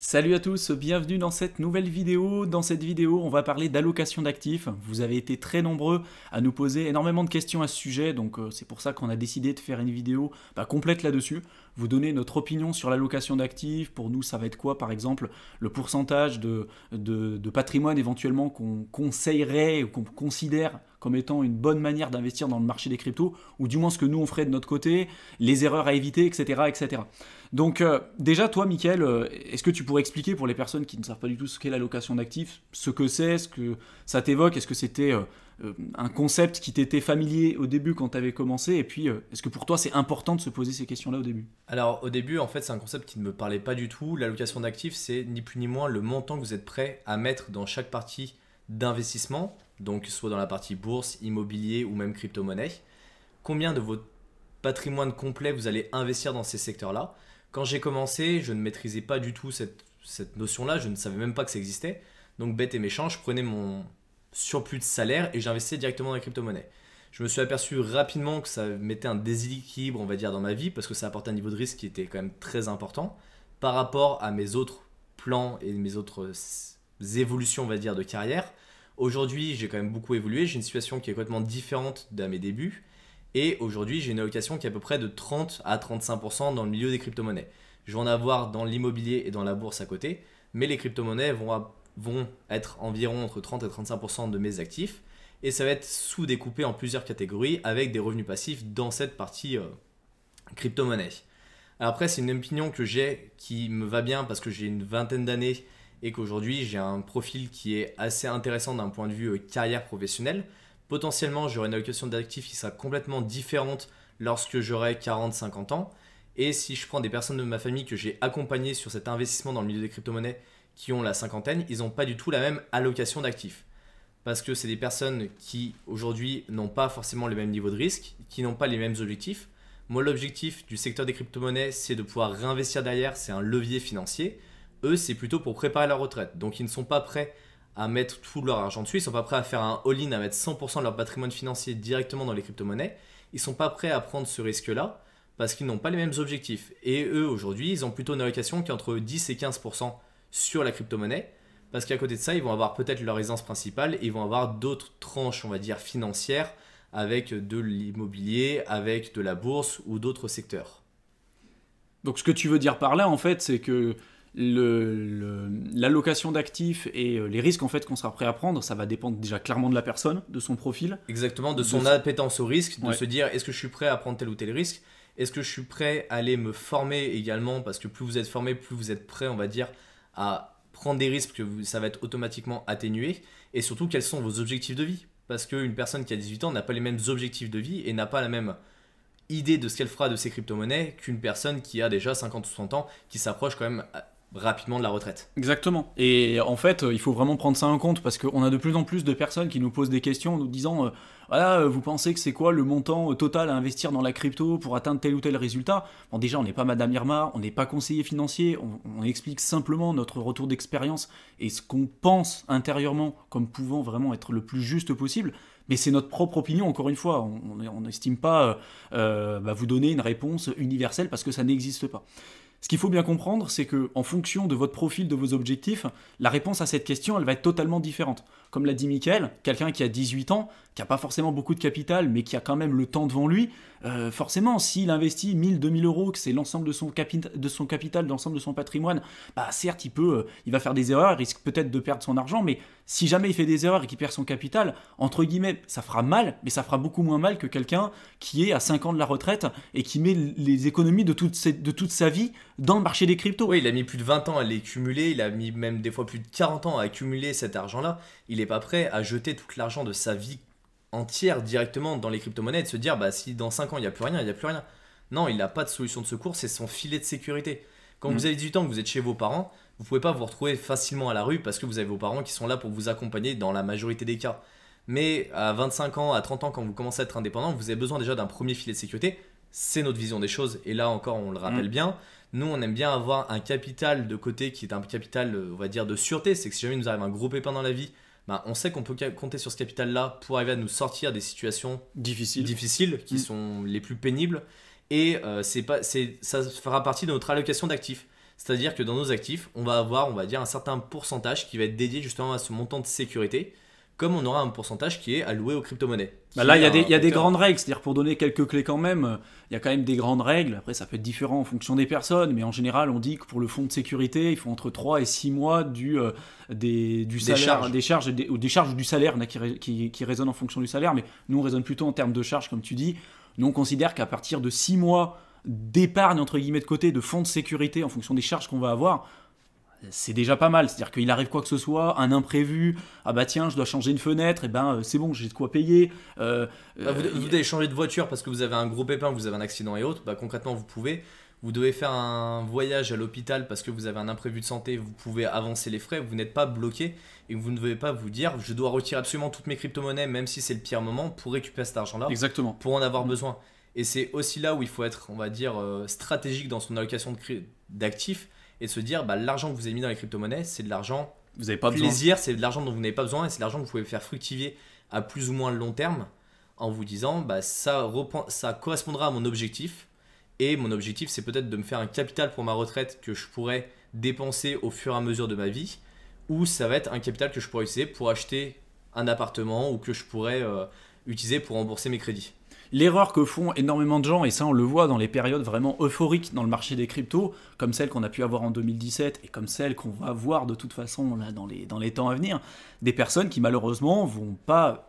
Salut à tous, bienvenue dans cette nouvelle vidéo. Dans cette vidéo, on va parler d'allocation d'actifs. Vous avez été très nombreux à nous poser énormément de questions à ce sujet, donc c'est pour ça qu'on a décidé de faire une vidéo complète là-dessus. Vous donner notre opinion sur l'allocation d'actifs. Pour nous, ça va être quoi, par exemple, le pourcentage de patrimoine éventuellement qu'on conseillerait ou qu'on considère comme étant une bonne manière d'investir dans le marché des cryptos, ou du moins ce que nous on ferait de notre côté, les erreurs à éviter, etc. etc. Donc déjà, toi, Mickaël, est-ce que tu pourrais expliquer pour les personnes qui ne savent pas du tout ce qu'est l'allocation d'actifs, ce que c'est, ce que ça t'évoque, est-ce que c'était un concept qui t'était familier au début quand tu avais commencé, et puis est-ce que pour toi c'est important de se poser ces questions-là au début? Alors au début, en fait, c'est un concept qui ne me parlait pas du tout. L'allocation d'actifs, c'est ni plus ni moins le montant que vous êtes prêt à mettre dans chaque partie d'investissement, donc soit dans la partie bourse, immobilier ou même crypto-monnaie. Combien de votre patrimoine complet vous allez investir dans ces secteurs-là. Quand j'ai commencé, je ne maîtrisais pas du tout cette notion-là, je ne savais même pas que ça existait. Donc bête et méchant, je prenais mon surplus de salaire et j'investissais directement dans la crypto-monnaie. Je me suis aperçu rapidement que ça mettait un déséquilibre, on va dire, dans ma vie parce que ça apportait un niveau de risque qui était quand même très important par rapport à mes autres plans et mes autres évolutions, on va dire, de carrière. Aujourd'hui, j'ai quand même beaucoup évolué, j'ai une situation qui est complètement différente de mes débuts. Et aujourd'hui, j'ai une allocation qui est à peu près de 30 à 35% dans le milieu des crypto-monnaies. Je vais en avoir dans l'immobilier et dans la bourse à côté, mais les crypto-monnaies vont être environ entre 30 et 35% de mes actifs. Et ça va être sous-découpé en plusieurs catégories avec des revenus passifs dans cette partie crypto-monnaie. Alors après, c'est une opinion que j'ai qui me va bien parce que j'ai une vingtaine d'années et qu'aujourd'hui, j'ai un profil qui est assez intéressant d'un point de vue carrière professionnelle. Potentiellement, j'aurai une allocation d'actifs qui sera complètement différente lorsque j'aurai 40-50 ans. Et si je prends des personnes de ma famille que j'ai accompagnées sur cet investissement dans le milieu des crypto-monnaies qui ont la cinquantaine, ils n'ont pas du tout la même allocation d'actifs. Parce que c'est des personnes qui aujourd'hui n'ont pas forcément le même niveau de risque, qui n'ont pas les mêmes objectifs. Moi, l'objectif du secteur des crypto-monnaies, c'est de pouvoir réinvestir derrière, c'est un levier financier. Eux, c'est plutôt pour préparer leur retraite. Donc, ils ne sont pas prêts à mettre tout leur argent dessus, ils ne sont pas prêts à faire un all-in, à mettre 100% de leur patrimoine financier directement dans les crypto-monnaies. Ils ne sont pas prêts à prendre ce risque-là parce qu'ils n'ont pas les mêmes objectifs. Et eux, aujourd'hui, ils ont plutôt une allocation qui est entre 10 et 15% sur la crypto-monnaie. Parce qu'à côté de ça, ils vont avoir peut-être leur résidence principale et ils vont avoir d'autres tranches, on va dire, financières avec de l'immobilier, avec de la bourse ou d'autres secteurs. Donc ce que tu veux dire par là, en fait, c'est que l'allocation d'actifs et les risques en fait qu'on sera prêt à prendre, ça va dépendre déjà clairement de la personne, de son profil. Exactement, de son De... appétence au risque, de Ouais. se dire est-ce que je suis prêt à prendre tel ou tel risque. Est-ce que je suis prêt à aller me former également, parce que plus vous êtes formé, plus vous êtes prêt, on va dire, à prendre des risques, que ça va être automatiquement atténué. Et surtout, quels sont vos objectifs de vie? Parce qu'une personne qui a 18 ans n'a pas les mêmes objectifs de vie et n'a pas la même idée de ce qu'elle fera de ses crypto-monnaies qu'une personne qui a déjà 50 ou 60 ans, qui s'approche quand même rapidement de la retraite. Exactement. Et en fait, il faut vraiment prendre ça en compte parce qu'on a de plus en plus de personnes qui nous posent des questions en nous disant voilà, vous pensez que c'est quoi le montant total à investir dans la crypto pour atteindre tel ou tel résultat? Bon, déjà, on n'est pas Madame Irma, on n'est pas conseiller financier, on explique simplement notre retour d'expérience et ce qu'on pense intérieurement comme pouvant vraiment être le plus juste possible. Mais c'est notre propre opinion, encore une fois. On n'estime pas vous donner une réponse universelle parce que ça n'existe pas. Ce qu'il faut bien comprendre, c'est que en fonction de votre profil, de vos objectifs, la réponse à cette question, elle va être totalement différente. Comme l'a dit Mickaël, quelqu'un qui a 18 ans, qui n'a pas forcément beaucoup de capital, mais qui a quand même le temps devant lui, forcément, s'il investit 1000, 2000 euros, que c'est l'ensemble de son capital, l'ensemble de son patrimoine, certes, il va faire des erreurs, il risque peut-être de perdre son argent, mais si jamais il fait des erreurs et qu'il perd son capital, entre guillemets, ça fera mal, mais ça fera beaucoup moins mal que quelqu'un qui est à 5 ans de la retraite et qui met les économies de toute sa vie dans le marché des cryptos. Oui, il a mis plus de 20 ans à les cumuler, il a mis même des fois plus de 40 ans à accumuler cet argent-là. Il n'est pas prêt à jeter tout l'argent de sa vie entière directement dans les crypto-monnaies et de se dire si dans 5 ans il n'y a plus rien, il n'y a plus rien. Non, il n'a pas de solution de secours, c'est son filet de sécurité. Quand vous avez 18 ans, que vous êtes chez vos parents, vous ne pouvez pas vous retrouver facilement à la rue parce que vous avez vos parents qui sont là pour vous accompagner dans la majorité des cas. Mais à 25 ans, à 30 ans, quand vous commencez à être indépendant, vous avez besoin déjà d'un premier filet de sécurité. C'est notre vision des choses et là encore on le rappelle bien. Nous on aime bien avoir un capital de côté qui est un capital on va dire de sûreté. C'est que si jamais il nous arrive un gros pépin dans la vie, on sait qu'on peut compter sur ce capital là pour arriver à nous sortir des situations difficiles qui sont les plus pénibles. Et ça fera partie de notre allocation d'actifs. C'est-à-dire que dans nos actifs, on va avoir, on va dire, un certain pourcentage qui va être dédié justement à ce montant de sécurité, comme on aura un pourcentage qui est alloué aux crypto-monnaies. Bah là, il y a des grandes règles, c'est-à-dire pour donner quelques clés quand même, il y a quand même des grandes règles. Après, ça peut être différent en fonction des personnes, mais en général, on dit que pour le fonds de sécurité, il faut entre 3 et 6 mois du salaire, des charges ou du salaire qui résonnent en fonction du salaire, mais nous, on raisonne plutôt en termes de charges, comme tu dis. Nous, on considère qu'à partir de 6 mois d'épargne, entre guillemets, de côté, de fonds de sécurité, en fonction des charges qu'on va avoir, c'est déjà pas mal. C'est-à-dire qu'il arrive quoi que ce soit, un imprévu, ah bah tiens, je dois changer une fenêtre, et ben c'est bon, j'ai de quoi payer. Vous devez changer de voiture parce que vous avez un gros pépin, vous avez un accident et autres, bah concrètement vous pouvez. Vous devez faire un voyage à l'hôpital parce que vous avez un imprévu de santé, vous pouvez avancer les frais, vous n'êtes pas bloqué et vous ne devez pas vous dire je dois retirer absolument toutes mes crypto-monnaies même si c'est le pire moment pour récupérer cet argent-là. Exactement. Pour en avoir besoin. Et c'est aussi là où il faut être, on va dire, stratégique dans son allocation d'actifs et se dire bah, l'argent que vous avez mis dans les crypto-monnaies, c'est de l'argent vous n'avez pas plaisir, c'est de l'argent dont vous n'avez pas besoin et c'est de l'argent que vous pouvez faire fructifier à plus ou moins long terme en vous disant bah, ça correspondra à mon objectif. Et mon objectif, c'est peut-être de me faire un capital pour ma retraite que je pourrais dépenser au fur et à mesure de ma vie, ou ça va être un capital que je pourrais utiliser pour acheter un appartement ou que je pourrais utiliser pour rembourser mes crédits. L'erreur que font énormément de gens, et ça on le voit dans les périodes vraiment euphoriques dans le marché des cryptos, comme celle qu'on a pu avoir en 2017 et comme celle qu'on va voir de toute façon là, dans les temps à venir, des personnes qui malheureusement vont pas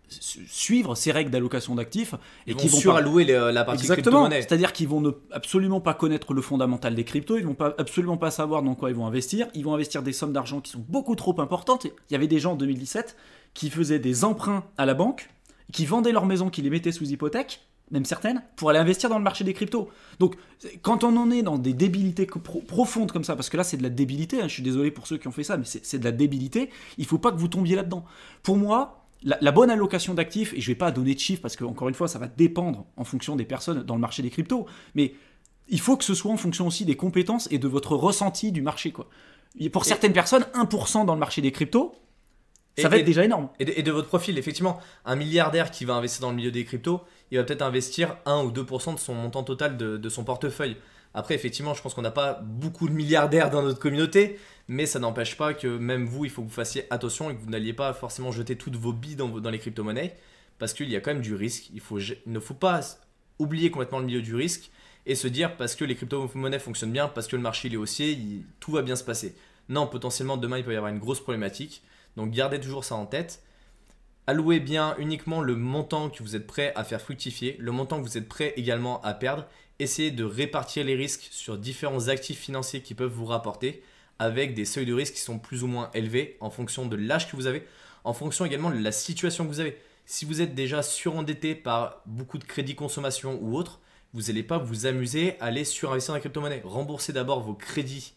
suivre ces règles d'allocation d'actifs et qui vont surallouer la partie crypto-monnaie. C'est-à-dire qu'ils vont absolument pas connaître le fondamental des cryptos, ils vont absolument pas savoir dans quoi ils vont investir des sommes d'argent qui sont beaucoup trop importantes. Il y avait des gens en 2017 qui faisaient des emprunts à la banque, qui vendaient leur maison, qui les mettaient sous hypothèque, même certaines, pour aller investir dans le marché des cryptos. Donc, quand on en est dans des débilités profondes comme ça, parce que là, c'est de la débilité, hein, je suis désolé pour ceux qui ont fait ça, mais c'est de la débilité, il faut pas que vous tombiez là-dedans. Pour moi, la bonne allocation d'actifs, et je ne vais pas donner de chiffres, parce que, encore une fois, ça va dépendre en fonction des personnes dans le marché des cryptos, mais il faut que ce soit en fonction aussi des compétences et de votre ressenti du marché, quoi. Et pour certaines personnes, 1% dans le marché des cryptos, ça va être déjà énorme. Et de votre profil, effectivement, un milliardaire qui va investir dans le milieu des cryptos, il va peut-être investir 1 ou 2% de son montant total de son portefeuille. Après, effectivement, je pense qu'on n'a pas beaucoup de milliardaires dans notre communauté, mais ça n'empêche pas que même vous, il faut que vous fassiez attention et que vous n'alliez pas forcément jeter toutes vos billes dans les crypto-monnaies, parce qu'il y a quand même du risque. Il ne faut pas oublier complètement le milieu du risque et se dire parce que les crypto-monnaies fonctionnent bien, parce que le marché il est haussier, tout va bien se passer. Non, potentiellement demain il peut y avoir une grosse problématique, donc gardez toujours ça en tête. Allouez bien uniquement le montant que vous êtes prêt à faire fructifier, le montant que vous êtes prêt également à perdre. Essayez de répartir les risques sur différents actifs financiers qui peuvent vous rapporter avec des seuils de risque qui sont plus ou moins élevés en fonction de l'âge que vous avez, en fonction également de la situation que vous avez. Si vous êtes déjà surendetté par beaucoup de crédits consommation ou autre, vous n'allez pas vous amuser à aller surinvestir dans la crypto-monnaie. Remboursez d'abord vos crédits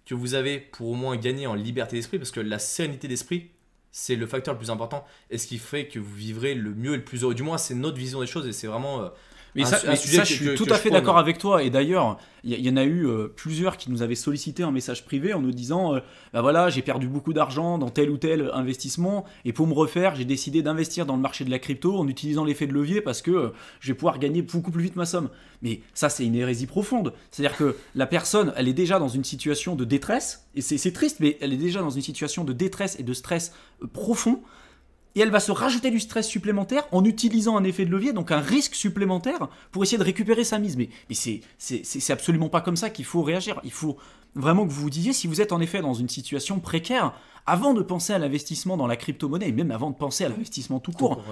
que vous avez pour au moins gagner en liberté d'esprit, parce que la sérénité d'esprit, c'est le facteur le plus important et ce qui fait que vous vivrez le mieux et le plus heureux. Du moins, c'est notre vision des choses et c'est vraiment mais ça, je suis tout à fait d'accord avec toi. Et d'ailleurs, il y en a eu plusieurs qui nous avaient sollicité un message privé en nous disant bah voilà, j'ai perdu beaucoup d'argent dans tel ou tel investissement et pour me refaire, j'ai décidé d'investir dans le marché de la crypto en utilisant l'effet de levier parce que je vais pouvoir gagner beaucoup plus vite ma somme. Mais ça, c'est une hérésie profonde. C'est-à-dire que la personne, elle est déjà dans une situation de détresse et c'est triste, mais elle est déjà dans une situation de détresse et de stress profond. Et elle va se rajouter du stress supplémentaire en utilisant un effet de levier, donc un risque supplémentaire pour essayer de récupérer sa mise. Mais c'est absolument pas comme ça qu'il faut réagir. Il faut vraiment que vous vous disiez, si vous êtes en effet dans une situation précaire, avant de penser à l'investissement dans la crypto-monnaie, et même avant de penser à l'investissement tout court,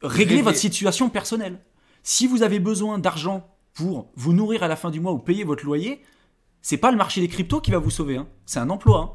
réglez votre situation personnelle. Si vous avez besoin d'argent pour vous nourrir à la fin du mois ou payer votre loyer, c'est pas le marché des cryptos qui va vous sauver, hein. C'est un emploi, hein.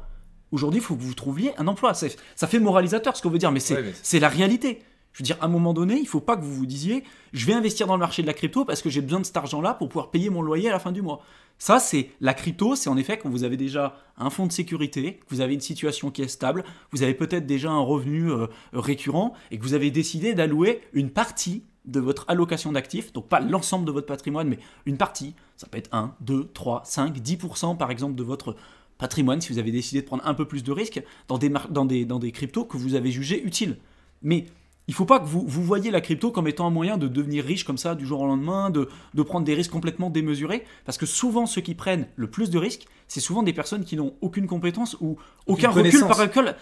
Aujourd'hui, il faut que vous trouviez un emploi. Ça fait moralisateur ce qu'on veut dire, mais c'est la réalité. Je veux dire, à un moment donné, il ne faut pas que vous vous disiez « je vais investir dans le marché de la crypto parce que j'ai besoin de cet argent-là pour pouvoir payer mon loyer à la fin du mois ». Ça, c'est la crypto, c'est en effet quand vous avez déjà un fonds de sécurité, que vous avez une situation qui est stable, vous avez peut-être déjà un revenu récurrent et que vous avez décidé d'allouer une partie de votre allocation d'actifs, donc pas l'ensemble de votre patrimoine, mais une partie. Ça peut être 1, 2, 3, 5, 10% par exemple de votre patrimoine, si vous avez décidé de prendre un peu plus de risques dans des cryptos que vous avez jugés utiles. Mais il faut pas que vous voyez la crypto comme étant un moyen de devenir riche comme ça du jour au lendemain, de prendre des risques complètement démesurés, parce que souvent ceux qui prennent le plus de risques, c'est souvent des personnes qui n'ont aucune compétence ou aucun recul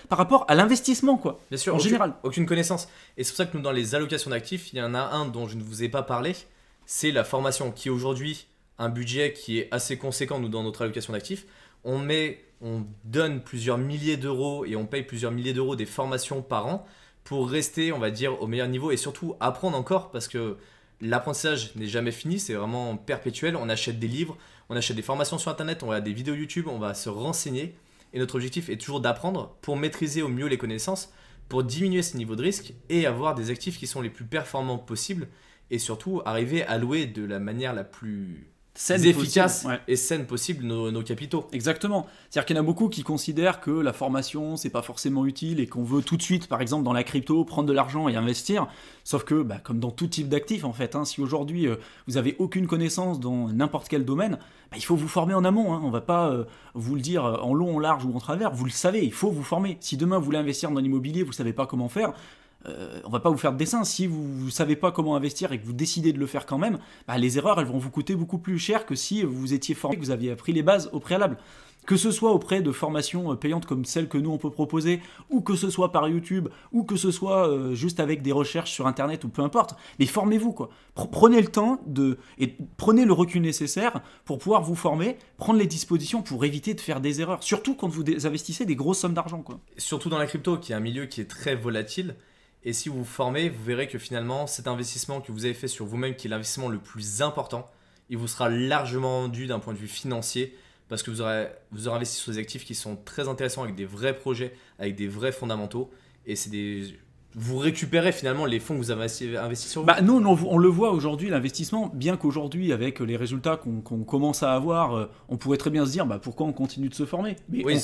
par rapport à l'investissement, quoi. Bien sûr, général. Aucune connaissance. Et c'est pour ça que nous, dans les allocations d'actifs, il y en a un dont je ne vous ai pas parlé, c'est la formation, qui est aujourd'hui un budget qui est assez conséquent, nous, dans notre allocation d'actifs. On donne plusieurs milliers d'euros et on paye plusieurs milliers d'euros des formations par an pour rester, on va dire, au meilleur niveau et surtout apprendre encore, parce que l'apprentissage n'est jamais fini, c'est vraiment perpétuel. On achète des livres, on achète des formations sur Internet, on regarde des vidéos YouTube, on va se renseigner. Et notre objectif est toujours d'apprendre pour maîtriser au mieux les connaissances, pour diminuer ce niveau de risque et avoir des actifs qui sont les plus performants possibles et surtout arriver à louer de la manière la plus efficace et saine possible nos capitaux. Exactement. C'est-à-dire qu'il y en a beaucoup qui considèrent que la formation, c'est pas forcément utile et qu'on veut tout de suite, par exemple, dans la crypto, prendre de l'argent et investir. Sauf que, comme dans tout type d'actifs, en fait, si aujourd'hui vous avez aucune connaissance dans n'importe quel domaine, il faut vous former en amont. On va pas vous le dire en long, en large ou en travers. Vous le savez, il faut vous former. Si demain vous voulez investir dans l'immobilier, vous savez pas comment faire. On va pas vous faire de dessin. Si vous ne savez pas comment investir et que vous décidez de le faire quand même, les erreurs elles vont vous coûter beaucoup plus cher que si vous étiez formé, que vous aviez appris les bases au préalable. Que ce soit auprès de formations payantes comme celles que nous on peut proposer, ou que ce soit par YouTube, ou que ce soit juste avec des recherches sur Internet ou peu importe, mais formez-vous quoi. Prenez le temps et prenez le recul nécessaire pour pouvoir vous former, prendre les dispositions pour éviter de faire des erreurs. Surtout quand vous investissez des grosses sommes d'argent quoi. Surtout dans la crypto, qui est un milieu qui est très volatile. Et si vous vous formez, vous verrez que finalement, cet investissement que vous avez fait sur vous-même, qui est l'investissement le plus important, il vous sera largement rendu d'un point de vue financier, parce que vous aurez investi sur des actifs qui sont très intéressants, avec des vrais projets, avec des vrais fondamentaux. Et vous récupérez finalement les fonds que vous avez investis sur vous. Nous, on le voit aujourd'hui, l'investissement, bien qu'aujourd'hui, avec les résultats qu'on commence à avoir, on pourrait très bien se dire pourquoi on continue de se former. Mais oui,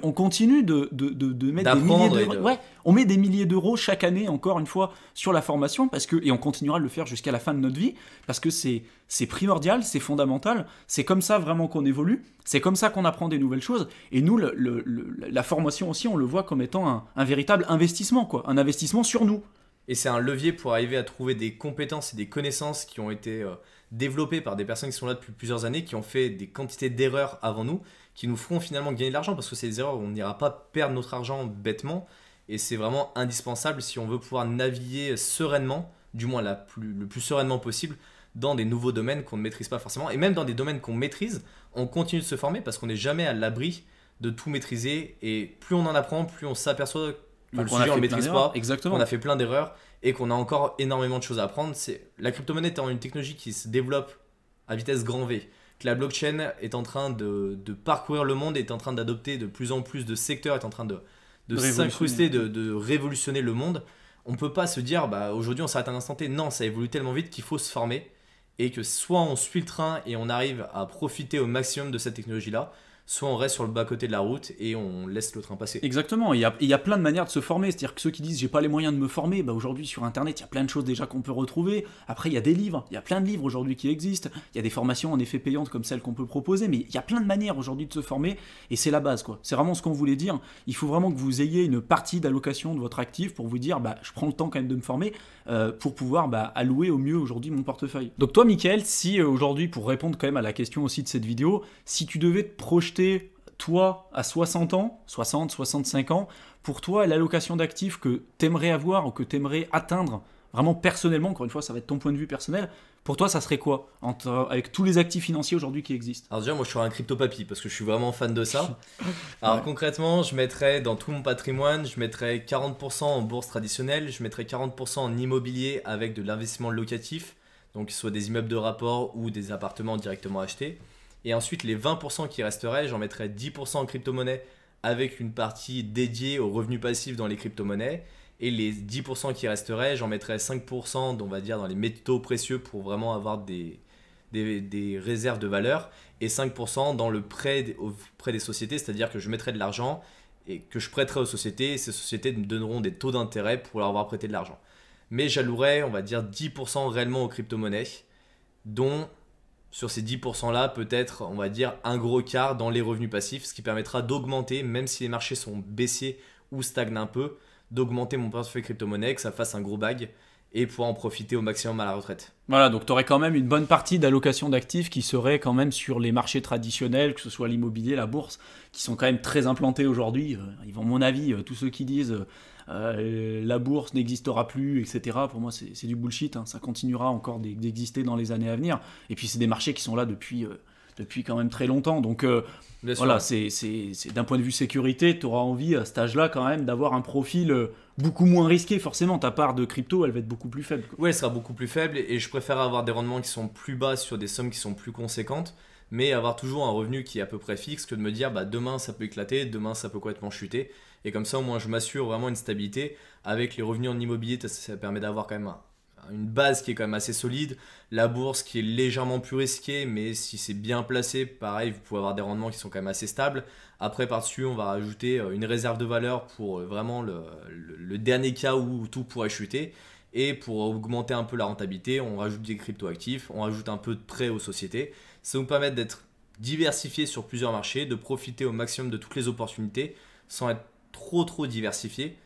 on continue de mettre des milliers d'euros. Ouais, on met des milliers d'euros chaque année, encore une fois, sur la formation, et on continuera de le faire jusqu'à la fin de notre vie, parce que c'est primordial, c'est fondamental, c'est comme ça vraiment qu'on évolue, c'est comme ça qu'on apprend des nouvelles choses, et nous, la formation aussi, on le voit comme étant un véritable investissement, quoi, un investissement sur nous. Et c'est un levier pour arriver à trouver des compétences et des connaissances qui ont été développées par des personnes qui sont là depuis plusieurs années, qui ont fait des quantités d'erreurs avant nous, qui nous feront finalement gagner de l'argent, parce que c'est des erreurs où on n'ira pas perdre notre argent bêtement, et c'est vraiment indispensable si on veut pouvoir naviguer sereinement, du moins le plus sereinement possible, dans des nouveaux domaines qu'on ne maîtrise pas forcément. Et même dans des domaines qu'on maîtrise, on continue de se former parce qu'on n'est jamais à l'abri de tout maîtriser. Et plus on en apprend, plus on s'aperçoit que le sujet on ne maîtrise pas, qu'on a fait plein d'erreurs et qu'on a encore énormément de choses à apprendre. La crypto-monnaie étant une technologie qui se développe à vitesse grand V, que la blockchain est en train de parcourir le monde, est en train d'adopter de plus en plus de secteurs, est en train de s'incruster, de révolutionner le monde. On ne peut pas se dire aujourd'hui on s'arrête à un instant T. Non, ça évolue tellement vite qu'il faut se former et que soit on suit le train et on arrive à profiter au maximum de cette technologie-là, soit on reste sur le bas-côté de la route et on laisse le train passer. Exactement, il y a plein de manières de se former, c'est-à-dire que ceux qui disent j'ai pas les moyens de me former, aujourd'hui sur internet il y a plein de choses déjà qu'on peut retrouver, après il y a des livres, il y a plein de livres aujourd'hui qui existent, il y a des formations en effet payantes comme celles qu'on peut proposer, mais il y a plein de manières aujourd'hui de se former et c'est la base quoi, c'est vraiment ce qu'on voulait dire, il faut vraiment que vous ayez une partie d'allocation de votre actif pour vous dire je prends le temps quand même de me former pour pouvoir allouer au mieux aujourd'hui mon portefeuille. Donc toi Mickaël, si aujourd'hui pour répondre quand même à la question aussi de cette vidéo, si tu devais te projeter toi, à 60 ans, 60, 65 ans, pour toi, l'allocation d'actifs que tu aimerais avoir ou que tu aimerais atteindre, vraiment personnellement, encore une fois, ça va être ton point de vue personnel, pour toi, ça serait quoi avec tous les actifs financiers aujourd'hui qui existent? Alors déjà, moi, je suis un crypto-papy parce que je suis vraiment fan de ça. Alors concrètement, je mettrais dans tout mon patrimoine, je mettrais 40% en bourse traditionnelle, je mettrais 40% en immobilier avec de l'investissement locatif, donc soit des immeubles de rapport ou des appartements directement achetés. Et ensuite, les 20% qui resteraient, j'en mettrais 10% en crypto-monnaie avec une partie dédiée aux revenus passifs dans les crypto-monnaies. Et les 10% qui resteraient, j'en mettrais 5% on va dire, dans les métaux précieux pour vraiment avoir des réserves de valeur. Et 5% dans le prêt auprès des sociétés, c'est-à-dire que je mettrais de l'argent et que je prêterai aux sociétés. Et ces sociétés me donneront des taux d'intérêt pour leur avoir prêté de l'argent. Mais j'allouerais, on va dire, 10% réellement aux crypto-monnaies, dont... Sur ces 10% là, peut-être, on va dire, un gros quart dans les revenus passifs, ce qui permettra d'augmenter, même si les marchés sont baissiers ou stagnent un peu, d'augmenter mon portefeuille crypto-monnaie, que ça fasse un gros bag et pouvoir en profiter au maximum à la retraite. Voilà, donc tu aurais quand même une bonne partie d'allocation d'actifs qui serait quand même sur les marchés traditionnels, que ce soit l'immobilier, la bourse, qui sont quand même très implantés aujourd'hui. Ils vont, à mon avis, tous ceux qui disent la bourse n'existera plus, etc., pour moi c'est du bullshit, hein. Ça continuera encore d'exister dans les années à venir. Et puis c'est des marchés qui sont là depuis quand même très longtemps. Donc voilà, c'est d'un point de vue sécurité, tu auras envie à cet âge-là quand même d'avoir un profil beaucoup moins risqué. Forcément, ta part de crypto, elle va être beaucoup plus faible, quoi. Oui, elle sera beaucoup plus faible et je préfère avoir des rendements qui sont plus bas sur des sommes qui sont plus conséquentes, mais avoir toujours un revenu qui est à peu près fixe que de me dire bah, demain ça peut éclater, demain ça peut complètement chuter. Et comme ça, au moins, je m'assure vraiment une stabilité. Avec les revenus en immobilier, ça permet d'avoir quand même une base qui est quand même assez solide. La bourse qui est légèrement plus risquée, mais si c'est bien placé, pareil, vous pouvez avoir des rendements qui sont quand même assez stables. Après, par-dessus, on va rajouter une réserve de valeur pour vraiment le dernier cas où tout pourrait chuter. Et pour augmenter un peu la rentabilité, on rajoute des crypto-actifs, on rajoute un peu de prêts aux sociétés. Ça nous permet d'être diversifié sur plusieurs marchés, de profiter au maximum de toutes les opportunités sans être trop diversifié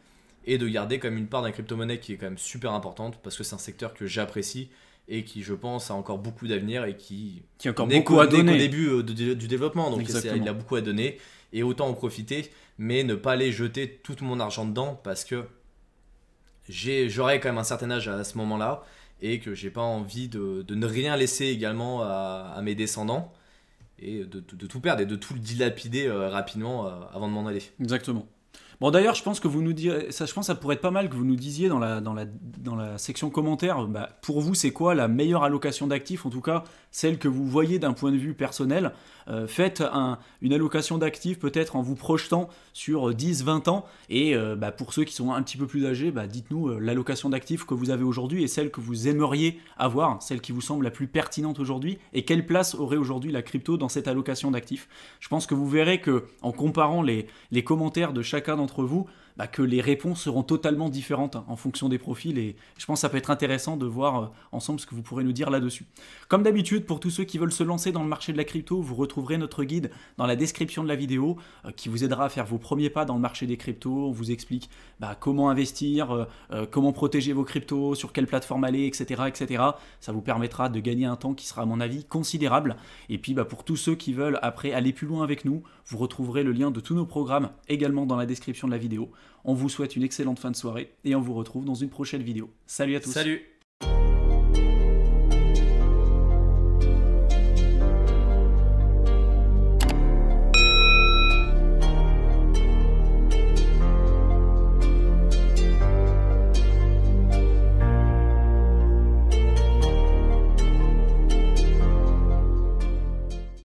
et de garder quand même une part d'un crypto-monnaie qui est quand même super importante parce que c'est un secteur que j'apprécie et qui, je pense, a encore beaucoup d'avenir et qui a encore beaucoup à donner au début du développement. Donc il a beaucoup à donner et autant en profiter, mais ne pas aller jeter tout mon argent dedans parce que j'aurai quand même un certain âge à ce moment-là et que j'ai pas envie de ne rien laisser également à mes descendants et de tout perdre et de tout dilapider rapidement avant de m'en aller. Exactement. Bon, d'ailleurs, je pense que vous nous direz, je pense que ça pourrait être pas mal que vous nous disiez dans la section commentaires, bah, pour vous, c'est quoi la meilleure allocation d'actifs, en tout cas celle que vous voyez d'un point de vue personnel. Faites une allocation d'actifs peut-être en vous projetant sur 10-20 ans, et bah, pour ceux qui sont un petit peu plus âgés, bah, dites-nous l'allocation d'actifs que vous avez aujourd'hui et celle que vous aimeriez avoir, celle qui vous semble la plus pertinente aujourd'hui, et quelle place aurait aujourd'hui la crypto dans cette allocation d'actifs. Je pense que vous verrez que en comparant les commentaires de chacun d'entre vous, bah, que les réponses seront totalement différentes en fonction des profils, et je pense que ça peut être intéressant de voir ensemble ce que vous pourrez nous dire là-dessus. Comme d'habitude, pour tous ceux qui veulent se lancer dans le marché de la crypto, vous retrouverez notre guide dans la description de la vidéo qui vous aidera à faire vos premiers pas dans le marché des cryptos. On vous explique comment investir, comment protéger vos cryptos, sur quelle plateforme aller, etc., etc. Ça vous permettra de gagner un temps qui sera à mon avis considérable. Et puis pour tous ceux qui veulent après aller plus loin avec nous, vous retrouverez le lien de tous nos programmes également dans la description de la vidéo. On vous souhaite une excellente fin de soirée et on vous retrouve dans une prochaine vidéo. Salut à tous. Salut.